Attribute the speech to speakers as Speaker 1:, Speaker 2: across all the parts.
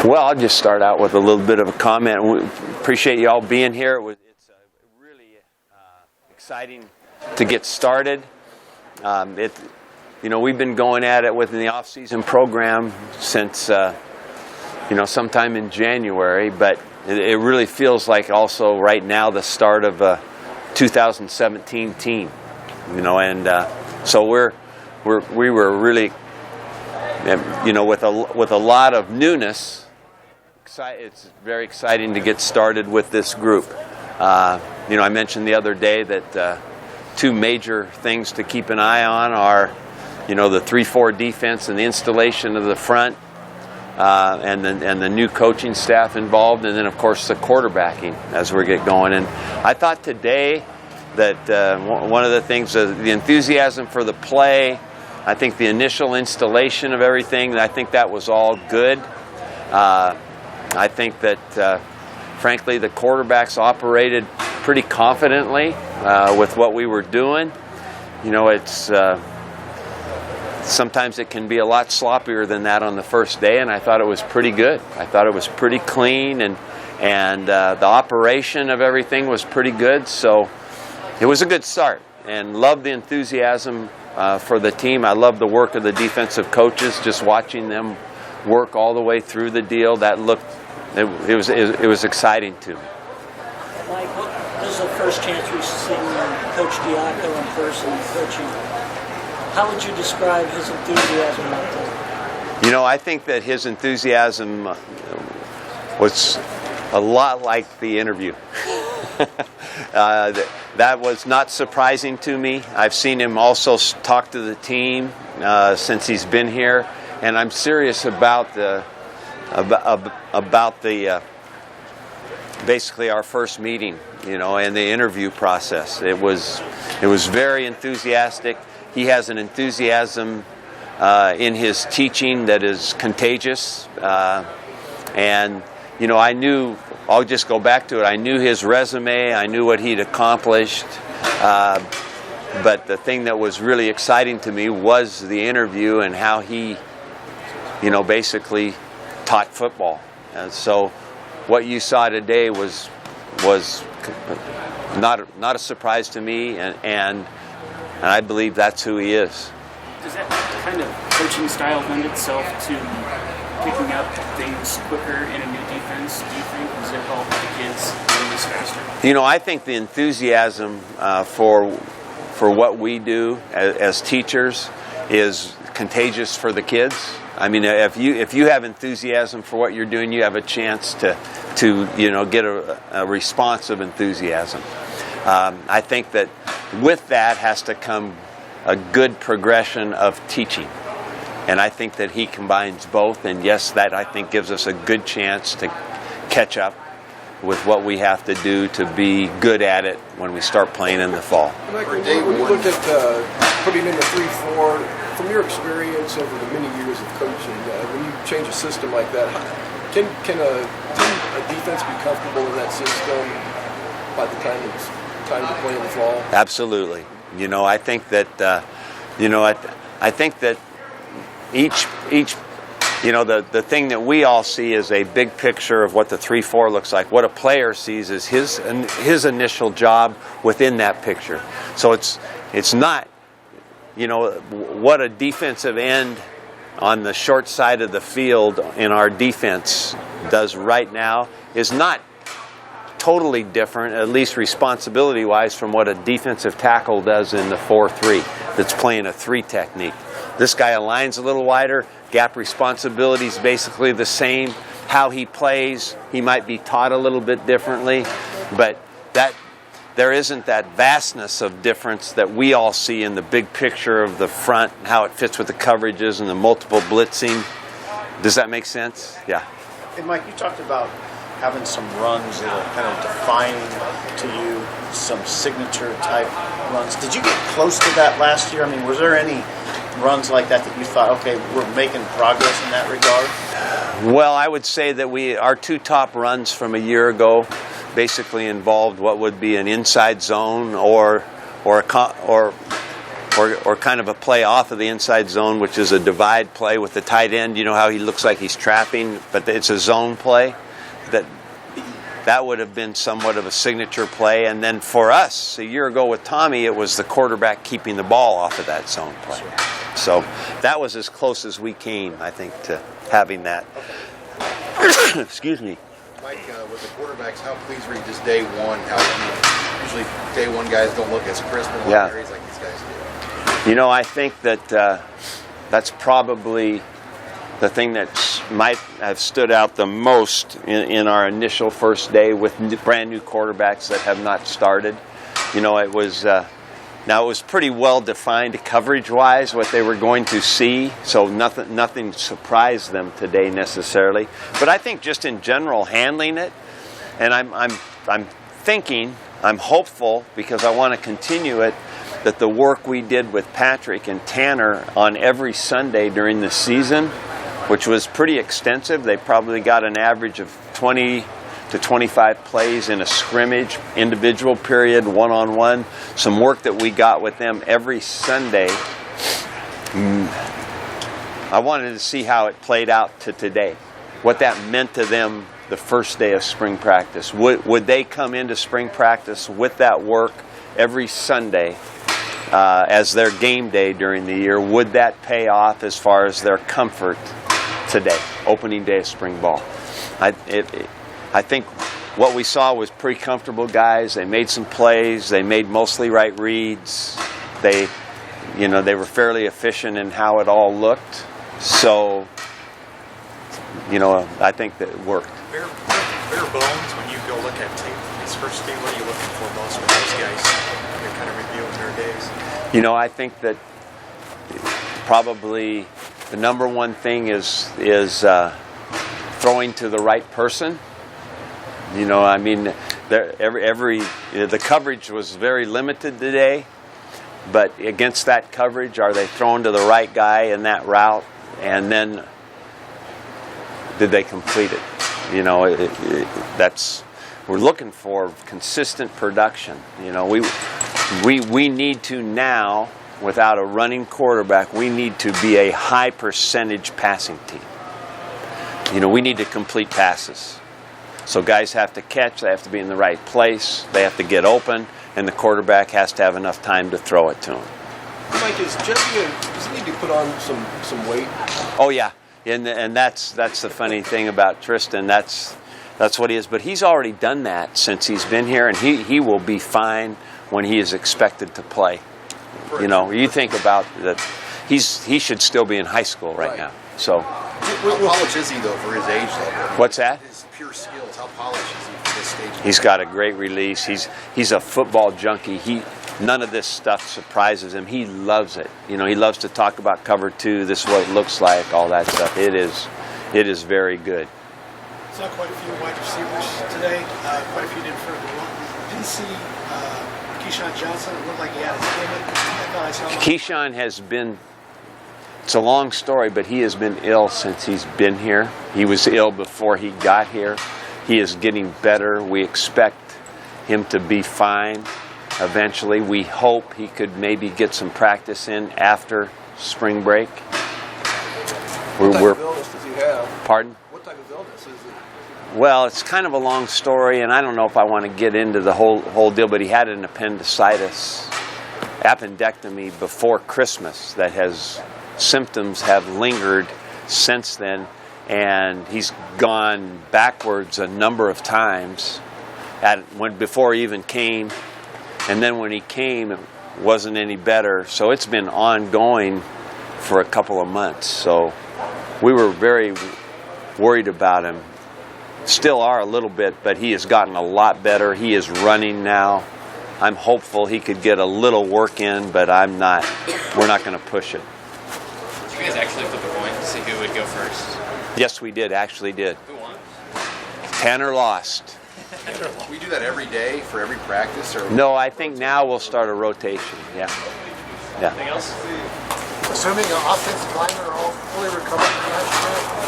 Speaker 1: Well, I'll just start out with a little bit of a comment. We appreciate you all being here. It's really exciting to get started. We've been going at it within the off-season program since sometime in January, but it really feels like also right now the start of a 2017 team. So we were really with a lot of newness. It's very exciting to get started with this group. I mentioned the other day that two major things to keep an eye on are, the 3-4 defense and the installation of the front, and the new coaching staff involved, and then of course the quarterbacking as we get going. And I thought today that one of the things, the enthusiasm for the play, I think the initial installation of everything, I think that was all good. I think that, frankly, the quarterbacks operated pretty confidently with what we were doing. It's sometimes it can be a lot sloppier than that on the first day, and I thought it was pretty good. I thought it was pretty clean, and the operation of everything was pretty good. So it was a good start, and love the enthusiasm for the team. I love the work of the defensive coaches, just watching them work all the way through the deal. It was exciting to me.
Speaker 2: Mike, this is the first chance we've seen Coach Diaco in person coaching. How would you describe his enthusiasm out there?
Speaker 1: I think that his enthusiasm was a lot like the interview. That was not surprising to me. I've seen him also talk to the team since he's been here, and I'm serious about basically our first meeting, and the interview process. It was very enthusiastic. He has an enthusiasm in his teaching that is contagious, and I knew. I'll just go back to it. I knew his resume. I knew what he'd accomplished. But the thing that was really exciting to me was the interview and how he, basically taught football. And so what you saw today was not a surprise to me, and I believe that's who he is.
Speaker 3: Does that kind of coaching style lend itself to picking up things quicker in a new defense, do you think? Does it help the kids learn this faster?
Speaker 1: I think the enthusiasm for what we do as teachers is contagious for the kids. I mean, if you have enthusiasm for what you're doing, you have a chance to get a response of enthusiasm. I think that with that has to come a good progression of teaching. And I think that he combines both, and yes, that I think gives us a good chance to catch up with what we have to do to be good at it when we start playing in the fall.
Speaker 4: Mike, when you look at putting in the 3-4, from your experience over the many years of coaching, when you change a system like that, can a defense be comfortable in that system by the time it's time to play in the fall?
Speaker 1: Absolutely. I think that I think that each the thing that we all see is a big picture of what the 3-4 looks like. What a player sees is his initial job within that picture. So it's not what a defensive end on the short side of the field in our defense does right now is not totally different, at least responsibility-wise, from what a defensive tackle does in the 4-3 that's playing a 3 technique. This guy aligns a little wider. Gap responsibility is basically the same. How he plays, he might be taught a little bit differently, but there isn't that vastness of difference that we all see in the big picture of the front and how it fits with the coverages and the multiple blitzing. Does that make sense? Yeah.
Speaker 5: Hey, Mike, you talked about having some runs that are kind of defining to you, some signature type runs. Did you get close to that last year? I mean, was there any runs like that you thought, okay, we're making progress in that regard?
Speaker 1: Well, I would say that our two top runs from a year ago basically involved what would be an inside zone or or kind of a play off of the inside zone, which is a divide play with the tight end. You know how he looks like he's trapping, but it's a zone play. That would have been somewhat of a signature play. And then for us, a year ago with Tommy, it was the quarterback keeping the ball off of that zone play. So that was as close as we came, I think, to having that. Excuse me.
Speaker 6: Mike, with the quarterbacks, how pleased were you just day one? Usually day one guys don't look as crisp in a lot of areas like these guys do.
Speaker 1: You know, I think that that's probably the thing that might have stood out the most in our initial first day with brand new quarterbacks that have not started. You know, it was pretty well defined coverage-wise what they were going to see, so nothing surprised them today necessarily. But I think just in general handling it, and I'm thinking, I'm hopeful because I want to continue it, that the work we did with Patrick and Tanner on every Sunday during the season, which was pretty extensive. They probably got an average of 20 to 25 plays in a scrimmage, individual period, one-on-one. Some work that we got with them every Sunday. I wanted to see how it played out to today, what that meant to them the first day of spring practice. Would they come into spring practice with that work every Sunday as their game day during the year? Would that pay off as far as their comfort today, opening day of spring ball? I think what we saw was pretty comfortable guys. They made some plays. They made mostly right reads. They were fairly efficient in how it all looked. So, I think that it worked.
Speaker 7: Bare bones, when you go look at tape from his first day, what are you looking for most with those guys? They're kind of reviewing their days.
Speaker 1: I think that probably the number one thing is throwing to the right person. The coverage was very limited today, but against that coverage, are they throwing to the right guy in that route? And then, did they complete it? We're looking for consistent production. We need to now, without a running quarterback, we need to be a high percentage passing team. We need to complete passes. So guys have to catch, they have to be in the right place, they have to get open, and the quarterback has to have enough time to throw it to him.
Speaker 4: Mike, does he need to put on some weight?
Speaker 1: Oh yeah, and that's the funny thing about Tristan. That's what he is. But he's already done that since he's been here, and he will be fine when he is expected to play. You think about that. He should still be in high school right now. So.
Speaker 6: How polished is he though for his age level?
Speaker 1: What's that?
Speaker 6: His pure skills. How polished is he for this stage?
Speaker 1: He's got a great release. He's a football junkie. None of this stuff surprises him. He loves it. He loves to talk about cover two. This is what it looks like. All that stuff. It is very good.
Speaker 8: Saw quite a few wide receivers today. Quite a few didn't front of the run. Didn't see Keyshawn Johnson. It looked like he had his helmet. I thought I saw him.
Speaker 1: Keyshawn has been. It's a long story, but he has been ill since he's been here. He was ill before he got here. He is getting better. We expect him to be fine eventually. We hope he could maybe get some practice in after spring break.
Speaker 4: What type of illness does he have?
Speaker 1: Pardon?
Speaker 4: What type of illness is it?
Speaker 1: Well, it's kind of a long story, and I don't know if I want to get into the whole deal, but he had an appendectomy before Christmas that symptoms have lingered since then, and he's gone backwards a number of times before he even came, and then when he came it wasn't any better, so it's been ongoing for a couple of months. So we were very worried about him, still are a little bit, but he has gotten a lot better. He is running now. I'm hopeful he could get a little work in, but we're not going to push it.
Speaker 9: Did you guys actually flip a coin to see who would go first?
Speaker 1: Yes, we actually did.
Speaker 9: Who won?
Speaker 1: Tanner lost.
Speaker 6: We do that every day for every practice, or
Speaker 1: No, I think now we'll start a rotation. Yeah.
Speaker 9: Anything else?
Speaker 8: Assuming the offensive linemen are all fully recovered from that,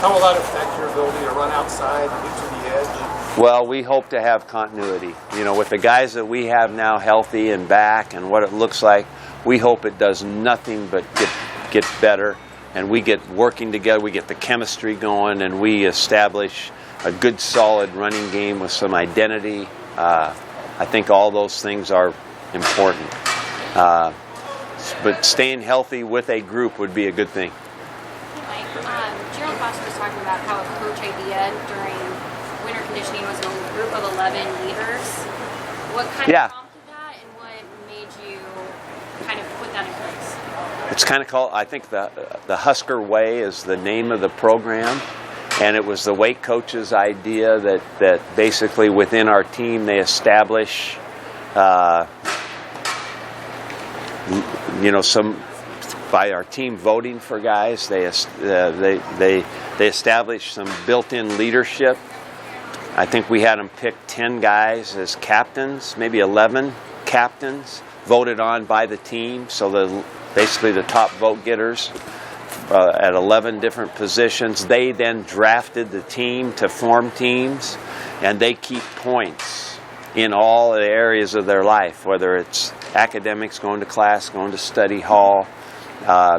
Speaker 8: how will that affect your ability to run outside and get to the edge?
Speaker 1: Well, we hope to have continuity. With the guys that we have now healthy and back and what it looks like, we hope it does nothing but get better, and we get working together, we get the chemistry going, and we establish a good solid running game with some identity. I think all those things are important. But staying healthy with a group would be a good thing.
Speaker 10: Mike, Gerald Foster was talking about how a coach idea during winter conditioning was a group of 11 leaders. What kind of prompted that, and what made you kind of put that in place?
Speaker 1: It's kind of called, I think the Husker Way is the name of the program, and it was the weight coach's idea that basically within our team they establish some, by our team voting for guys, they establish some built-in leadership. I think we had them pick 10 guys as captains, maybe 11 captains, voted on by the team. So basically the top vote getters at 11 different positions. They then drafted the team to form teams, and they keep points in all the areas of their life, whether it's academics, going to class, going to study hall.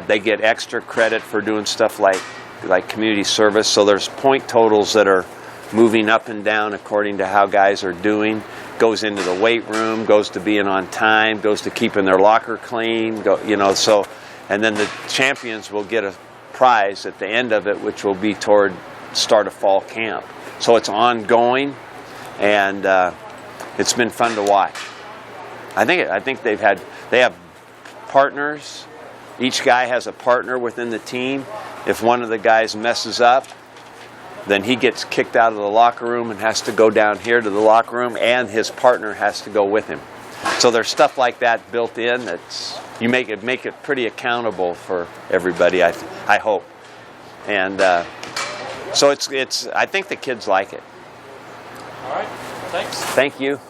Speaker 1: They get extra credit for doing stuff like community service. So there's point totals that are moving up and down according to how guys are doing. Goes into the weight room, goes to being on time, goes to keeping their locker clean. And then the champions will get a prize at the end of it, which will be toward start of fall camp. So it's ongoing, and it's been fun to watch. I think they have partners. Each guy has a partner within the team. If one of the guys messes up, then he gets kicked out of the locker room and has to go down here to the locker room, and his partner has to go with him. So there's stuff like that built in that's you make it pretty accountable for everybody. I hope, and so it's I think the kids like it.
Speaker 2: All right, thanks.
Speaker 1: Thank you.